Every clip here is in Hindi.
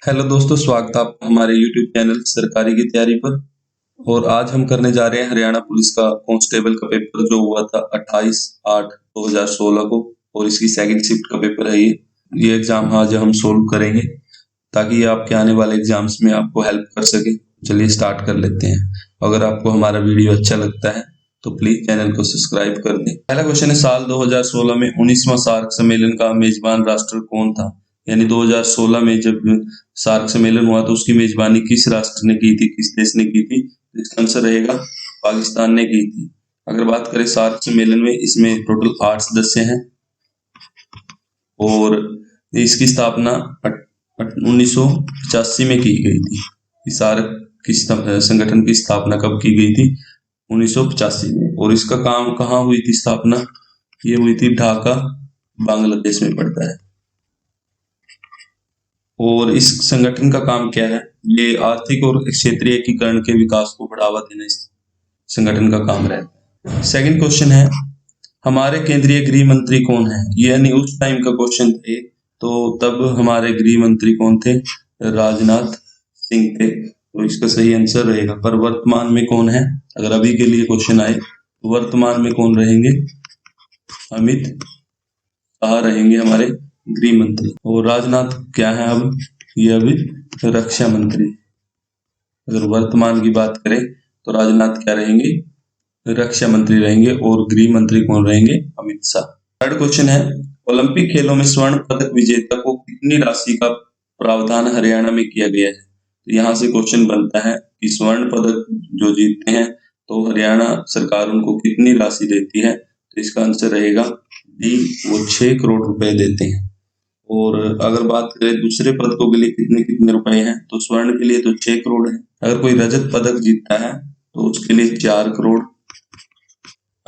हेलो दोस्तों, स्वागत है आपका हमारे YouTube चैनल सरकारी की तैयारी पर। और आज हम करने जा रहे हैं हरियाणा पुलिस का कांस्टेबल का पेपर जो हुआ था 28/8/2016 को, और इसकी सेकंड शिफ्ट का पेपर है ये एग्जाम आज हम सोल्व करेंगे ताकि ये आपके आने वाले एग्जाम्स में आपको हेल्प कर सके। चलिए स्टार्ट कर लेते हैं। अगर आपको हमारा वीडियो अच्छा लगता है तो प्लीज चैनल को सब्सक्राइब कर दें। पहला क्वेश्चन है, साल 2016 में 19वां सार्क सम्मेलन का मेजबान राष्ट्र कौन था? यानी 2016 में जब सार्क सम्मेलन हुआ तो उसकी मेजबानी किस राष्ट्र ने की थी, किस देश ने की थी? इसका आंसर रहेगा पाकिस्तान ने की थी। अगर बात करें सार्क सम्मेलन में, इसमें टोटल 8 सदस्य हैं और इसकी स्थापना 1985 में की गई थी। सार्क की संगठन की स्थापना कब की गई थी? 1985 में। और इसका काम कहाँ हुई थी स्थापना? ये हुई थी ढाका, बांग्लादेश में पड़ता है। और इस संगठन का काम क्या है? ये आर्थिक और क्षेत्रीय एकीकरण के विकास को बढ़ावा देना इस संगठन का काम रहता है। सेकंड क्वेश्चन है, हमारे केंद्रीय गृह मंत्री कौन है? यानी उस टाइम का क्वेश्चन थे, तो तब हमारे गृह मंत्री कौन थे? राजनाथ सिंह थे। तो इसका सही आंसर रहेगा। पर वर्तमान में कौन है? अगर अभी के लिए क्वेश्चन आए तो वर्तमान में कौन रहेंगे? अमित शाह रहेंगे हमारे गृह मंत्री। और राजनाथ क्या है अब? ये अभी रक्षा मंत्री। अगर वर्तमान की बात करें तो राजनाथ क्या रहेंगे? रक्षा मंत्री रहेंगे। और गृह मंत्री कौन रहेंगे? अमित शाह। थर्ड क्वेश्चन है, ओलंपिक खेलों में स्वर्ण पदक विजेता को कितनी राशि का प्रावधान हरियाणा में किया गया है? तो यहाँ से क्वेश्चन बनता है कि स्वर्ण पदक जो जीतते हैं तो हरियाणा सरकार उनको कितनी राशि देती है? तो इसका आंसर रहेगा डी, वो 6 करोड़ रुपए देते हैं। और अगर बात करें दूसरे पदकों के लिए कितने कितने रुपए हैं, तो स्वर्ण के लिए तो 6 करोड़ है। अगर कोई रजत पदक जीतता है तो उसके लिए 4 करोड़।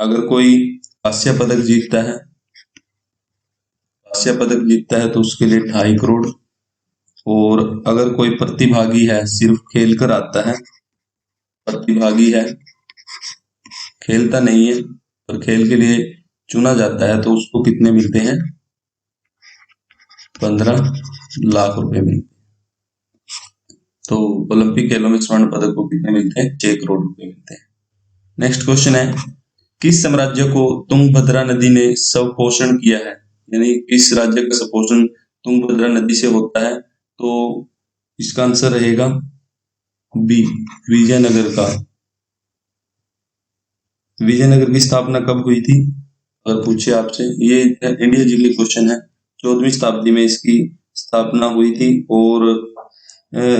अगर कोई कांस्य पदक जीतता है तो उसके लिए 2.5 करोड़। और अगर कोई प्रतिभागी है, सिर्फ खेल कर आता है, प्रतिभागी है, खेलता नहीं है पर खेल के लिए चुना जाता है, तो उसको कितने मिलते हैं? 15 लाख रुपए मिलते हैं। तो ओलंपिक खेलों में स्वर्ण पदक को कितने मिलते हैं? 6 करोड़ रुपए मिलते हैं। नेक्स्ट क्वेश्चन है, किस साम्राज्य को तुंगभद्रा नदी ने स्वपोषण किया है? यानी किस राज्य का स्वपोषण तुंगभद्रा नदी से होता है? तो इसका आंसर रहेगा बी, विजयनगर का। विजयनगर की स्थापना कब हुई थी अगर पूछे आपसे? ये इंडिया जी के क्वेश्चन है। 14वीं शताब्दी में इसकी स्थापना हुई थी और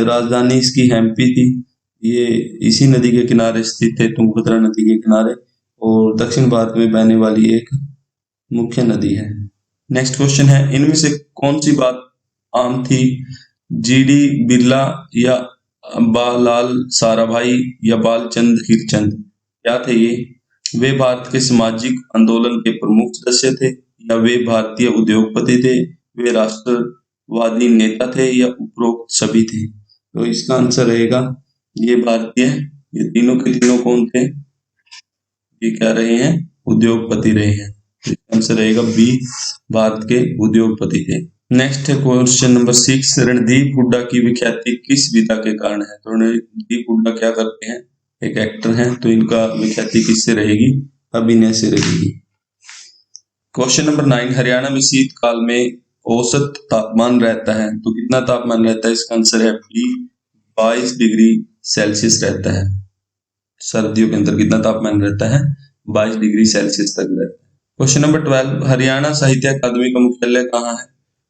राजधानी इसकी हम्पी थी। ये इसी नदी के किनारे स्थित है, तुंगभद्रा नदी के किनारे, और दक्षिण भारत में बहने वाली एक मुख्य नदी है। नेक्स्ट क्वेश्चन है, इनमें से कौन सी बात आम थी? जीडी बिरला या बालाल साराभाई या बालचंद हीरचंद, क्या थे ये? वे भारत के सामाजिक आंदोलन के प्रमुख सदस्य थे, या वे भारतीय उद्योगपति थे, वे राष्ट्रवादी नेता थे, या उपरोक्त सभी थे? तो इसका आंसर रहेगा ये भारतीय। ये तीनों के तीनों कौन थे? ये क्या रहे हैं? उद्योगपति रहे हैं। आंसर रहेगा बी, भारत के उद्योगपति थे। नेक्स्ट है क्वेश्चन नंबर 6, रणदीप हुड्डा की विख्याति किस विधा के कारण है? तो रणदीप हुड्डा क्या करते हैं? एक एक्टर हैं, तो इनका विख्याति किससे रहेगी? अभिनय से रहेगी। क्वेश्चन नंबर 9, हरियाणा में शीतकाल में औसत तापमान रहता है, तो कितना तापमान रहता है? इसका आंसर है बी, 22 डिग्री सेल्सियस रहता है। सर्दियों के अंदर कितना तापमान रहता है? 22 डिग्री सेल्सियस तक रहता है। क्वेश्चन नंबर 12, हरियाणा साहित्य अकादमी का मुख्यालय कहाँ है?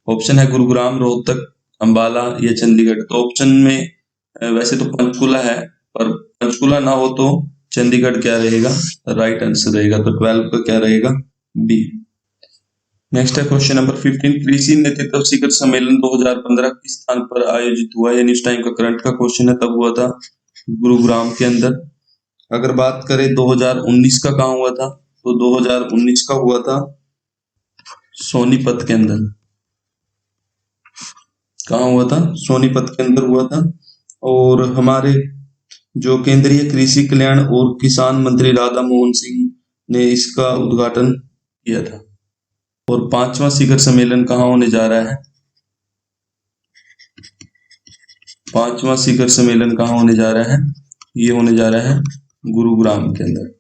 ऑप्शन है गुरुग्राम, रोहतक, अंबाला या चंडीगढ़। तो ऑप्शन में वैसे तो पंचकुला है, पर पंचकुला ना हो तो चंडीगढ़ क्या रहेगा? राइट आंसर रहेगा। तो 12 का क्या रहेगा? बी। नेक्स्ट है क्वेश्चन नंबर 15, कृषि नेतृत्व शिखर सम्मेलन 2015 किस स्थान पर आयोजित हुआ? यानी इस टाइम का करंट का क्वेश्चन है, तब हुआ था गुरुग्राम के अंदर। अगर बात करें 2019 का कहाँ हुआ था, तो 2019 का हुआ था सोनीपत के अंदर। कहाँ हुआ था? सोनीपत के अंदर हुआ था। और हमारे जो केंद्रीय कृषि कल्याण और किसान मंत्री राधा मोहन सिंह ने इसका उद्घाटन किया था। और 5वां शिखर सम्मेलन कहाँ होने जा रहा है? 5वां शिखर सम्मेलन कहाँ होने जा रहा है? ये होने जा रहा है गुरुग्राम के अंदर।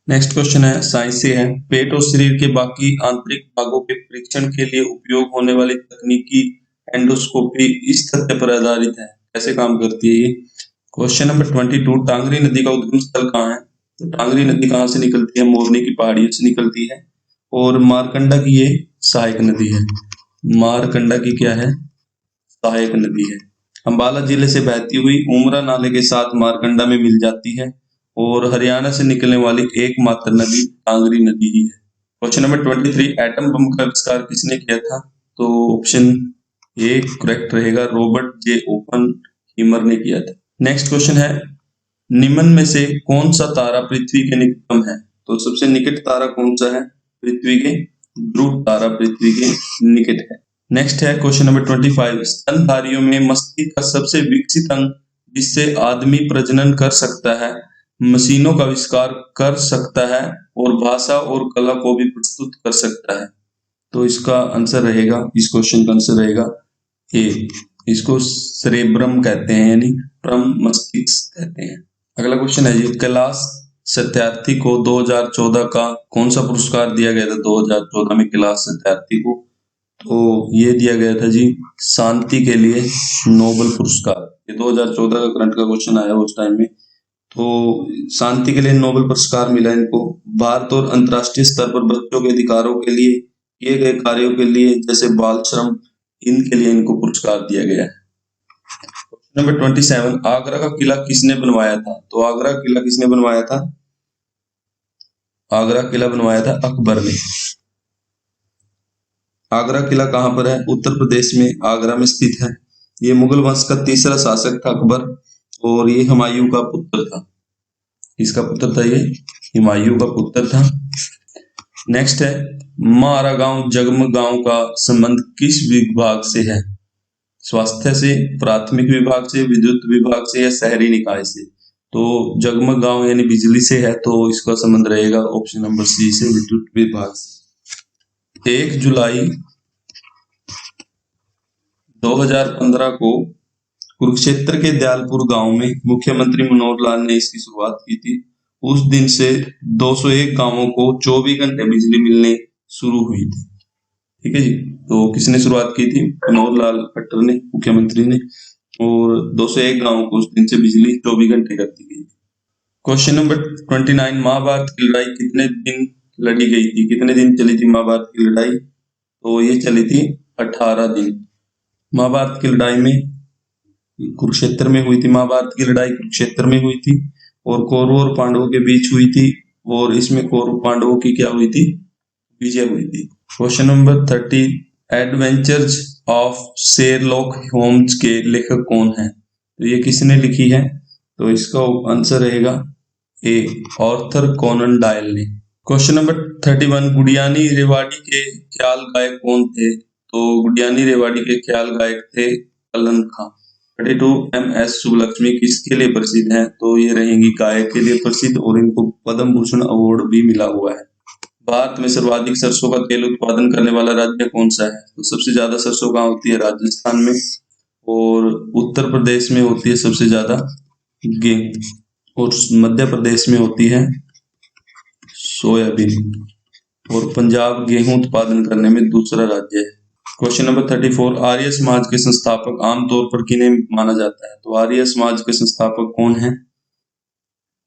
नेक्स्ट क्वेश्चन है, साइंस से है। पेट और शरीर के बाकी आंतरिक भागों के परीक्षण के लिए उपयोग होने वाली तकनीकी एंडोस्कोपी इस तथ्य पर आधारित है, कैसे काम करती है ये? क्वेश्चन नंबर 22, टांगरी नदी का उद्गम स्थल कहाँ है? तो टांगरी नदी कहाँ से निकलती है? मोरनी की पहाड़ियों से निकलती है और मारकंडा की ये सहायक नदी है। मारकंडा की क्या है? सहायक नदी है। अंबाला जिले से बहती हुई उमरा नाले के साथ मारकंडा में मिल जाती है और हरियाणा से निकलने वाली एकमात्र नदी टांगरी नदी ही है। क्वेश्चन नंबर 23, एटम बम का आविष्कार किसने किया था? तो ऑप्शन ए करेक्ट रहेगा, रॉबर्ट जे ओपनहीमर ने किया था। नेक्स्ट क्वेश्चन है, निम्न में से कौन सा तारा पृथ्वी के निकटतम है? तो सबसे निकट तारा कौन सा है? पृथ्वी के ध्रुव तारा पृथ्वी के निकट है। नेक्स्ट है क्वेश्चन नंबर 25, स्तनधारियों में मस्तिष्क का सबसे विकसित अंग जिससे आदमी प्रजनन कर सकता है, मशीनों का आविष्कार कर सकता है और भाषा और कला को भी प्रस्तुत कर सकता है। तो इसका आंसर रहेगा, इस क्वेश्चन का आंसर रहेगा ए, इसको सेरेब्रम कहते हैं, यानी प्रम मस्तिष्क कहते हैं। अगला क्वेश्चन है ये, कैलाश सत्यार्थी को 2014 का कौन सा पुरस्कार दिया गया था? 2014 में कैलाश सत्यार्थी को तो ये दिया गया था जी शांति के लिए नोबेल पुरस्कार। ये 2014 का करंट का क्वेश्चन आया उस टाइम में, तो शांति के लिए नोबेल पुरस्कार मिला इनको। भारत और अंतर्राष्ट्रीय स्तर पर बच्चों के अधिकारों के लिए किए गए कार्यों के लिए, जैसे बाल श्रम, इनके लिए इनको पुरस्कार दिया गया है। नंबर 27, आगरा का किला किसने बनवाया था? तो आगरा किला किसने बनवाया था? आगरा किला बनवाया था अकबर ने। आगरा किला कहाँ पर है? उत्तर प्रदेश में आगरा में स्थित है। ये मुगल वंश का तीसरा शासक था अकबर और ये हुमायूं का पुत्र था। इसका पुत्र था ये, हुमायूं का पुत्र था। नेक्स्ट है, मारा गांव जगम गांव का संबंध किस विभाग से है? स्वास्थ्य से, प्राथमिक विभाग से, विद्युत विभाग से या शहरी निकाय से? तो जगमग गांव यानी बिजली से है, तो इसका संबंध रहेगा ऑप्शन नंबर सी से, विद्युत विभाग से। 1 जुलाई 2015 को कुरुक्षेत्र के दयालपुर गांव में मुख्यमंत्री मनोहर लाल ने इसकी शुरुआत की थी। उस दिन से 201 गांवों को 24 घंटे बिजली मिलने शुरू हुई थी। ठीक है जी, तो किसने शुरुआत की थी? मनोहर लाल खट्टर ने, मुख्यमंत्री ने, और 201 गांवों को उस दिन से बिजली 24 घंटे कर दी गई। क्वेश्चन नंबर 29, महाभारत की लड़ाई कितने दिन लड़ी गई थी? कितने दिन चली थी महाभारत की लड़ाई? तो ये चली थी 18 दिन। महाभारत की लड़ाई में कुरुक्षेत्र में हुई थी। महाभारत की लड़ाई कुरुक्षेत्र में हुई थी और कौरवों और पांडवों के बीच हुई थी और इसमें कौरव पांडवों की क्या हुई थी? विजय हुई थी। Question number 30, adventures of Sherlock Holmes के लेखक कौन है? तो ये किसने लिखी है? तो इसका आंसर रहेगा ए, आर्थर कोनन डॉयल ने। क्वेश्चन नंबर 31, गुडियानी रेवाड़ी के ख्याल गायक कौन थे? तो गुडियानी रेवाड़ी के ख्याल गायक थे कलन खां। 32, MS सुब्बलक्ष्मी किसके लिए प्रसिद्ध हैं? तो ये रहेंगी गायक के लिए प्रसिद्ध और इनको पद्म भूषण अवार्ड भी मिला हुआ है। भारत में सर्वाधिक सरसों का तेल उत्पादन करने वाला राज्य कौन सा है? तो सबसे ज्यादा सरसों कहाँ होती है? राजस्थान में, और उत्तर प्रदेश में होती है सबसे ज्यादा गेहूं, और मध्य प्रदेश में होती है सोयाबीन, और पंजाब गेहूं उत्पादन करने में दूसरा राज्य है। क्वेश्चन नंबर 34, आर्य समाज के संस्थापक आमतौर पर किन्हें माना जाता है? तो आर्य समाज के संस्थापक कौन है?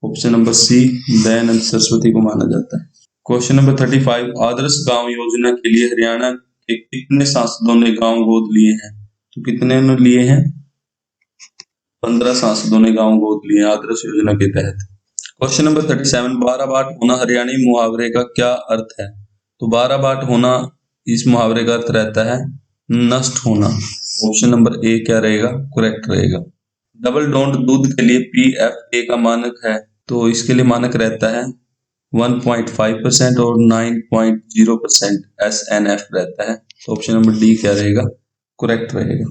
Option number C, Dayanand Saraswati को माना जाता है। क्वेश्चन नंबर 35, आदर्श गांव योजना के लिए हरियाणा के कितने सांसदों ने गांव गोद लिए हैं? तो कितने ने लिए हैं? 15 सांसदों ने गांव गोद लिए आदर्श योजना के तहत। क्वेश्चन नंबर 37, 12 बाट होना हरियाणी मुहावरे का क्या अर्थ है? तो 12 बाट होना इस मुहावरे का अर्थ रहता है नष्ट होना। ऑप्शन नंबर ए क्या रहेगा? करेक्ट रहेगा। डबल डोंट दूध के लिए PFA का मानक है, तो इसके लिए मानक रहता है 1.5% और 9.0% SNF रहता है। तो ऑप्शन नंबर डी क्या रहेगा? करेक्ट रहेगा।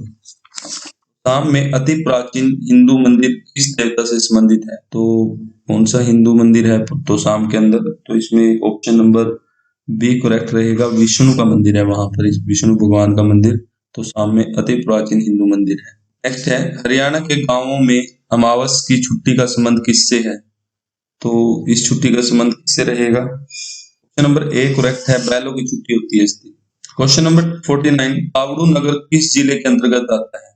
शाम में अति प्राचीन हिंदू मंदिर किस देवता से संबंधित है? तो कौन सा हिंदू मंदिर है तो शाम के अंदर? तो इसमें ऑप्शन नंबर बी करेक्ट रहेगा, विष्णु का मंदिर है वहां पर, विष्णु भगवान का मंदिर तो शाम में अति प्राचीन हिंदू मंदिर है। नेक्स्ट है हरियाणा के गांवों में अमावस की छुट्टी का संबंध किससे है? तो इस छुट्टी का संबंध किससे रहेगा? ऑप्शन नंबर ए करेक्ट है, बैलों की छुट्टी होती है इसकी। क्वेश्चन नंबर 49, तावड़ू नगर किस जिले के अंतर्गत आता है?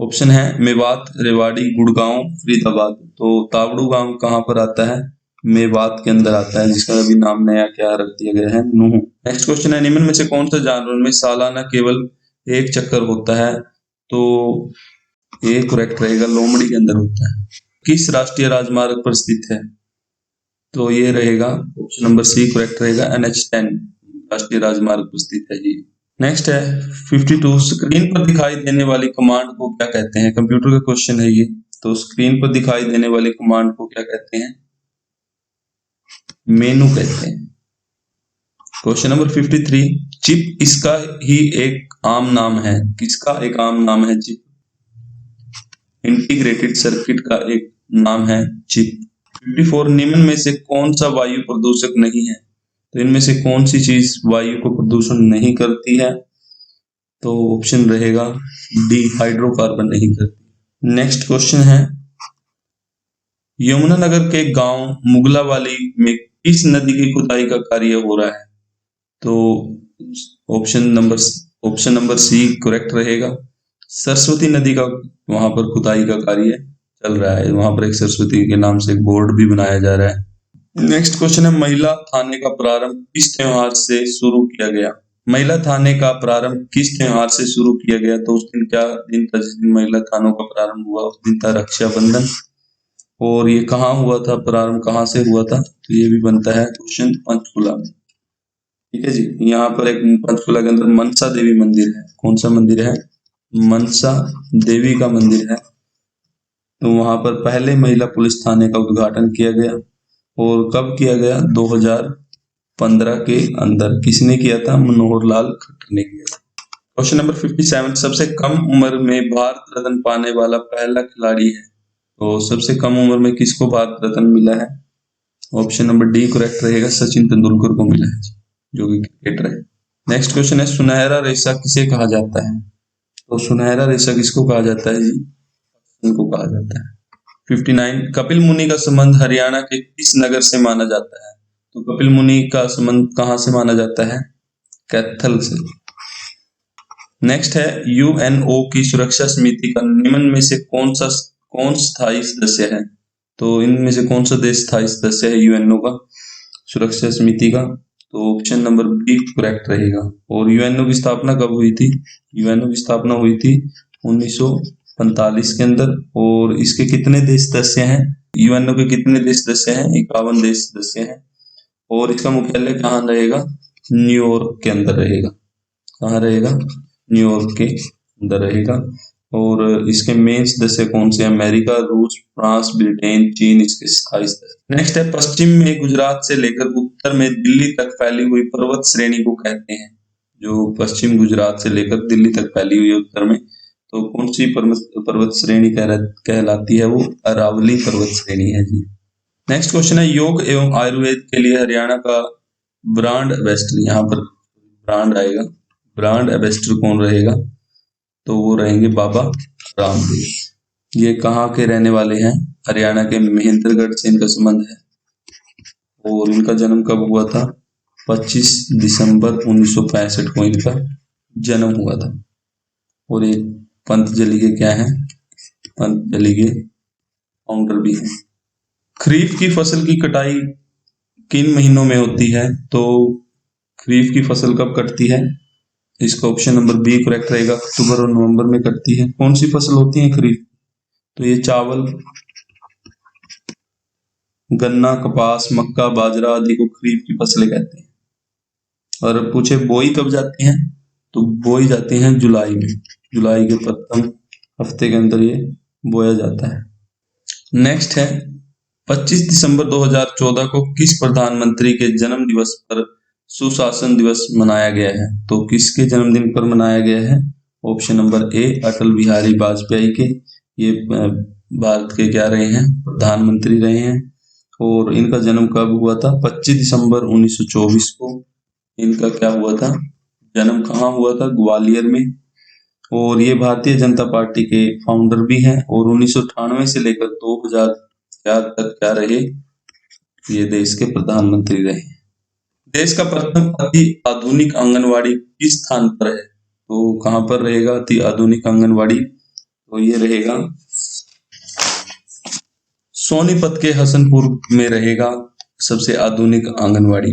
ऑप्शन है मेवात, रेवाड़ी, गुड़गांव, फरीदाबाद। तो तावड़ू गांव कहाँ पर आता है? मेवात के अंदर आता है, जिसका अभी नाम नया क्या रख दिया गया है, नूह। नेक्स्ट क्वेश्चन है निम्न में से कौन सा जानवर में सालाना केवल एक चक्कर होता है? तो ये करेक्ट रहेगा, लोमड़ी के अंदर होता है। किस राष्ट्रीय राजमार्ग पर स्थित है? तो ये रहेगा ऑप्शन नंबर सी करेक्ट रहेगा, NH10 राष्ट्रीय राजमार्ग पर स्थित है जी। नेक्स्ट है 52, स्क्रीन पर दिखाई देने वाली कमांड को क्या कहते हैं? कंप्यूटर का क्वेश्चन है ये। तो स्क्रीन पर दिखाई देने वाली कमांड को क्या कहते हैं? मेनू कहते हैं। क्वेश्चन नंबर 53, चिप इसका ही एक आम नाम है, किसका एक आम नाम है चिप? इंटीग्रेटेड सर्किट का एक नाम है चिप। 54, निम्न में से कौन सा वायु प्रदूषक नहीं है? तो इनमें से कौन सी चीज वायु को प्रदूषण नहीं करती है? तो ऑप्शन रहेगा डी, हाइड्रोकार्बन नहीं करती। नेक्स्ट क्वेश्चन है यमुनानगर के गांव मुगलावाली में किस नदी की खुदाई का कार्य हो रहा है? तो ऑप्शन नंबर सी करेक्ट रहेगा, सरस्वती नदी का वहां पर खुदाई का कार्य चल रहा है। वहां पर एक सरस्वती के नाम से एक बोर्ड भी बनाया जा रहा है। नेक्स्ट क्वेश्चन है महिला थाने का प्रारंभ किस त्योहार से शुरू किया गया? महिला थाने का प्रारंभ किस त्योहार से शुरू किया गया? तो उस दिन क्या दिन था जिस दिन महिला थानों का प्रारंभ हुआ? उस दिन था रक्षाबंधन। और ये कहाँ हुआ था, प्रारंभ कहाँ से हुआ था? तो ये भी बनता है क्वेश्चन पंचकुला में। ठीक है जी, यहाँ पर एक पंचकुला के अंदर मनसा देवी मंदिर है। कौन सा मंदिर है? मनसा देवी का मंदिर है। तो वहां पर पहले महिला पुलिस थाने का उद्घाटन किया गया। और कब किया गया? 2015 के अंदर। किसने किया था? मनोहर लाल खट्टर ने किया था। क्वेश्चन नंबर 57, सबसे कम उम्र में भारत रत्न पाने वाला पहला खिलाड़ी है। तो सबसे कम उम्र में किसको भारत रत्न मिला है? ऑप्शन नंबर डी करेक्ट रहेगा, सचिन तेंदुलकर को मिला है, जो कि क्रिकेटर है। नेक्स्ट क्वेश्चन है सुनहरा रेशा किसे कहा जाता है? तो सुनहरा रेशा किसको कहा जाता है जी? इनको कहा जाता है। 59, कपिल मुनि का संबंध हरियाणा के किस नगर से माना जाता है? तो कपिल मुनि का संबंध कहां से माना जाता है? कैथल से। नेक्स्ट है यूएनओ की सुरक्षा समिति का निम्न में से कौन स्थायी सदस्य है? तो इनमें से कौन सा देश स्थायी सदस्य है यूएनओ का सुरक्षा समिति का? तो ऑप्शन नंबर बी करेक्ट रहेगा। और यूएनओ की स्थापना कब हुई थी? यूएनओ की स्थापना हुई थी 1945 के अंदर। और इसके कितने देश सदस्य हैं? यूएनओ के कितने देश सदस्य हैं? 51 देश सदस्य हैं। और इसका मुख्यालय कहाँ रहेगा? न्यूयॉर्क के अंदर रहेगा। कहाँ रहेगा? न्यूयॉर्क के अंदर रहेगा। और इसके मेन सदस्य कौन से? अमेरिका, रूस, फ्रांस, ब्रिटेन, चीन इसके स्थायी सदस्य। नेक्स्ट है पश्चिम में गुजरात से लेकर उत्तर में दिल्ली तक फैली हुई पर्वत श्रेणी को कहते हैं। जो पश्चिम गुजरात से लेकर दिल्ली तक फैली हुई है उत्तर में, तो कौन सी पर्वत श्रेणी कहलाती है? वो अरावली पर्वत श्रेणी है जी। नेक्स्ट क्वेश्चन है योग एवं आयुर्वेद के लिए हरियाणा का ब्रांड एम्बेसडर, यहाँ पर ब्रांड आएगा, ब्रांड एम्बेसडर कौन रहेगा? तो वो रहेंगे बाबा रामदेव। ये कहाँ के रहने वाले हैं? हरियाणा के महेंद्रगढ़ से इनका संबंध है। और इनका जन्म कब हुआ था? 25 दिसंबर 1965 को इनका जन्म हुआ था। और ये पंतजलि के क्या है? पंतजलि के फाउंडर भी हैं। खरीफ की फसल की कटाई किन महीनों में होती है? तो खरीफ की फसल कब कटती है? इसका ऑप्शन नंबर बी करेक्ट रहेगा, अक्टूबर और नवंबर में कटती है। कौन सी फसल होती है खरीफ? तो ये चावल, गन्ना, कपास, मक्का, बाजरा आदि को खरीफ की फसलें कहते हैं। और पूछे बोई कब जाती हैं? तो बोई जाती हैं जुलाई में। जुलाई के प्रथम हफ्ते के अंदर ये बोया जाता है। नेक्स्ट है 25 दिसंबर 2014 को किस प्रधानमंत्री के जन्म दिवस पर सुशासन दिवस मनाया गया है? तो किसके जन्मदिन पर मनाया गया है? Option number A Atal Bihari Vajpayee के। ये भारत के क्या रहे हैं? प्रधानमंत्री रहे हैं। और इनका जन्म कब हुआ था? 25 दिसंबर 1924 को इनका क्या हुआ था? जन्म कहाँ हुआ था? ग्वालियर में। और ये भारतीय जनता पार्टी के फाउंडर भी हैं और 1998 से लेकर 2004 तक क्या रहे, ये देश के प्रधानमंत्री रहे। देश का प्रथम अति आधुनिक आंगनवाड़ी किस स्थान पर है? तो कहां पर रहेगा अति आधुनिक आंगनवाड़ी? तो ये रहेगा सोनीपत के हसनपुर में रहेगा सबसे आधुनिक आंगनवाड़ी।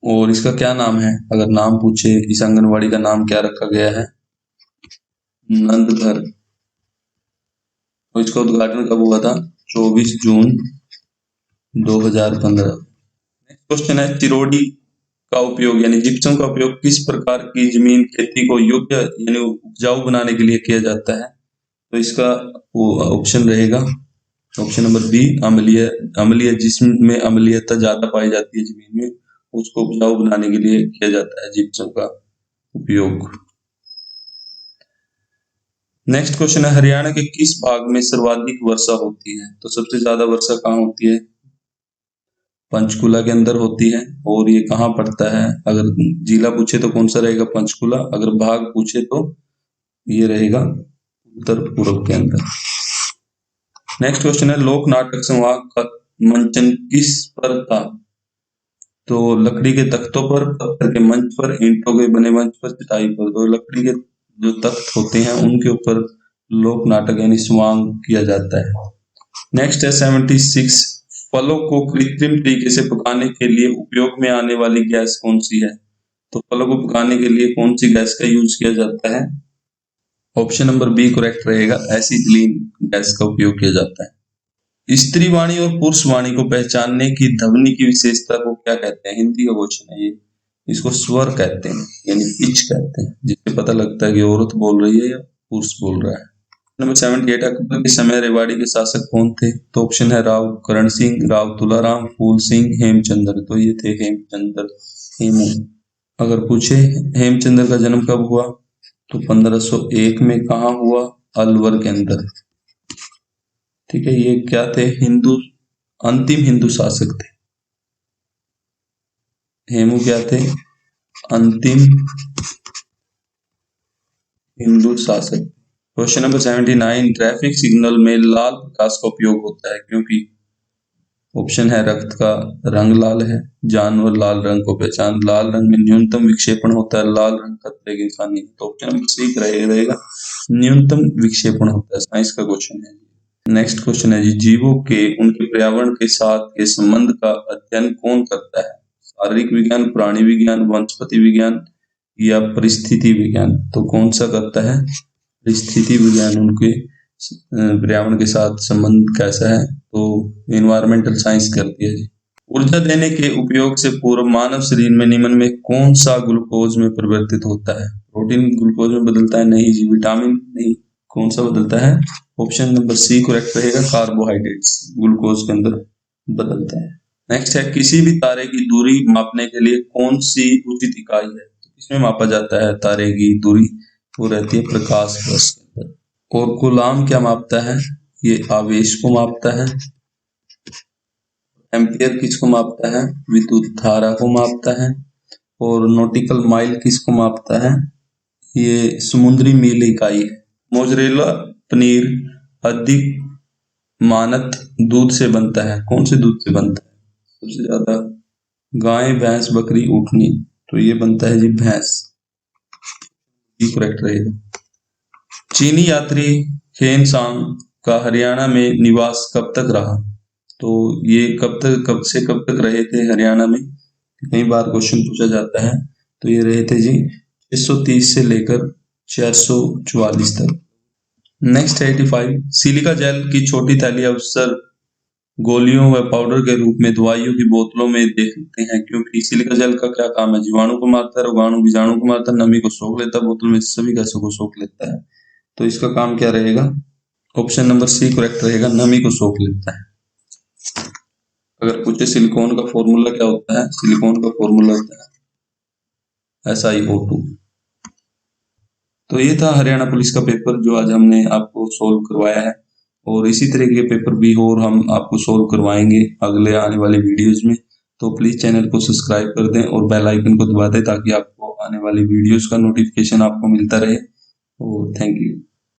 और इसका क्या नाम है? अगर नाम पूछे, इस आंगनवाड़ी का नाम क्या रखा गया है? नंदघर। और इसका उद्घाटन कब हुआ था? 24 जून 2015। नेक्स्ट क्वेश्चन है, चिरोडी का उपयोग यानी जिप्सम का उपयोग किस प्रकार की जमीन खेती को योग्य यानी उपजाऊ बनाने के लिए किया जाता है? तो इसका ऑप्शन रहेगा ऑप्शन नंबर बी, अम्लीय जिसमें अम्लीयता ज्यादा पाई जाती है जमीन में, उसको उपजाऊ बनाने के लिए किया जाता है जिप्सम का उपयोग। नेक्स्ट क्वेश्चन है, हरियाणा के किस भाग में सर्वाधिक वर्षा होती है? तो सबसे ज्यादा वर्षा कहाँ होती है? पंचकुला के अंदर होती है। और ये कहाँ पड़ता है? अगर जिला पूछे तो कौन सा रहेगा? पंचकुला। अगर भाग पूछे तो ये रहेगा उत्तर पूर्व के अंदर। नेक्स्ट क्वेश्चन है, लोक नाटक संवाद का मंचन किस पर था? तो लकड़ी के तख्तों पर, पत्थर के मंच पर, ईंटों के बने मंच पर, चटाई पर। तो लकड़ी के जो तख्त होते हैं उनके ऊपर लोक नाटक यानी स्वांग किया जाता है। नेक्स्ट है 76, फलों को कृत्रिम तरीके से पकाने के लिए उपयोग में आने वाली गैस कौन सी है? तो फलों को पकाने के लिए कौन सी गैस का यूज किया जाता है? ऑप्शन नंबर बी करेक्ट रहेगा, एसिटिलीन गैस का उपयोग किया जाता है। स्त्री वाणी और पुरुष वाणी को पहचानने की ध्वनि की विशेषता को क्या कहते हैं? हिंदी का क्वेश्चन है ये। इसको स्वर कहते हैं यानी पिच कहते हैं, जिससे पता लगता है कि औरत बोल रही है या पुरुष बोल रहा है। नंबर 78, अकबर के समय रेवाड़ी के शासक कौन थे? तो ऑप्शन है राव करण सिंह, राव तुलाराम, फूल सिंह, हेमचंद्र। तो ये थे हेमचंद्र, हेमू। अगर पूछे हेमचंद्र का जन्म कब हुआ? तो 1501 में। कहाँ हुआ? अलवर के अंदर। ठीक है, ये क्या थे? अंतिम हिंदू शासक थे। हेमू क्या थे? अंतिम हिंदू शासक। क्वेश्चन नंबर 79, ट्रैफिक सिग्नल में लाल प्रकाश का उपयोग होता है क्योंकि? ऑप्शन है रक्त का रंग लाल है, जानवर लाल रंग को पहचान, लाल रंग में न्यूनतम विक्षेपण होता है, लाल रंग खतरे की निशानी। तो ऑप्शन नंबर सी रहेगा, न्यूनतम विक्षेपण होता है। साइंस का क्वेश्चन है। नेक्स्ट क्वेश्चन है जी, जीवों के उनके पर्यावरण के साथ के संबंध का अध्ययन कौन करता है? शारीरिक विज्ञान, प्राणी विज्ञान, वनस्पति विज्ञान या परिस्थिति विज्ञान? तो कौन सा करता है? परिस्थिति विज्ञान। उनके पर्यावरण के साथ संबंध कैसा है? तो एनवायरमेंटल साइंस करती है जी। ऊर्जा देने के उपयोग से पूर्व मानव शरीर में निम्न में कौन सा ग्लूकोज में परिवर्तित होता है? प्रोटीन ग्लूकोज में बदलता है? नहीं जी। विटामिन? नहीं। कौन सा बदलता है? ऑप्शन नंबर सी करेक्ट रहेगा, कार्बोहाइड्रेट्स ग्लूकोज के अंदर बदलते हैं। नेक्स्ट है, किसी भी तारे की दूरी मापने के लिए कौन सी उचित इकाई है? तो इसमें मापा जाता है तारे की दूरी, वो रहती है प्रकाश वर्ष के अंदर। और कूलाम क्या मापता है? ये आवेश को मापता है। एम्पियर किसको मापता है? विद्युत धारा को मापता है। और नॉटिकल माइल किसको मापता है? ये समुद्री मील इकाई है। मोजरेला पनीर अधिक मानक दूध से बनता है। कौन से दूध से बनता है सबसे ज्यादा? गाय, भैंस, बकरी, ऊँटनी। तो ये बनता है जी भैंस। ये करेक्ट रहेगा। चीनी यात्री हेन सांग का हरियाणा में निवास कब तक रहा? तो ये कब से कब तक रहे थे हरियाणा में? कई बार क्वेश्चन पूछा जाता है। तो ये रहे थे जी 630 से लेकर 444 तक। नेक्स्ट 85, सिलिका जेल की छोटी थैली अक्सर गोलियों व पाउडर के रूप में दवाइयों की बोतलों में देखते हैं क्योंकि सिलिका जेल का क्या काम है? जीवाणु को मारता है, रोगाणु बीजाणु को मारता है, नमी को सोख लेता है, बोतल में सभी गैसों को सोख लेता है। तो इसका काम क्या रहेगा? ऑप्शन नंबर सी करेक्ट रहेगा, नमी को सोख लेता है। अगर पूछे सिलिकॉन का फॉर्मूला क्या होता है? सिलिकॉन का फॉर्मूला होता है SiO2। तो ये था हरियाणा पुलिस का पेपर जो आज हमने आपको सोल्व करवाया है, और इसी तरह के पेपर भी और हम आपको सोल्व करवाएंगे अगले आने वाले वीडियोस में। तो प्लीज चैनल को सब्सक्राइब कर दें और बेल आइकन को दबा दें ताकि आपको आने वाली वीडियोस का नोटिफिकेशन आपको मिलता रहे। और थैंक यू।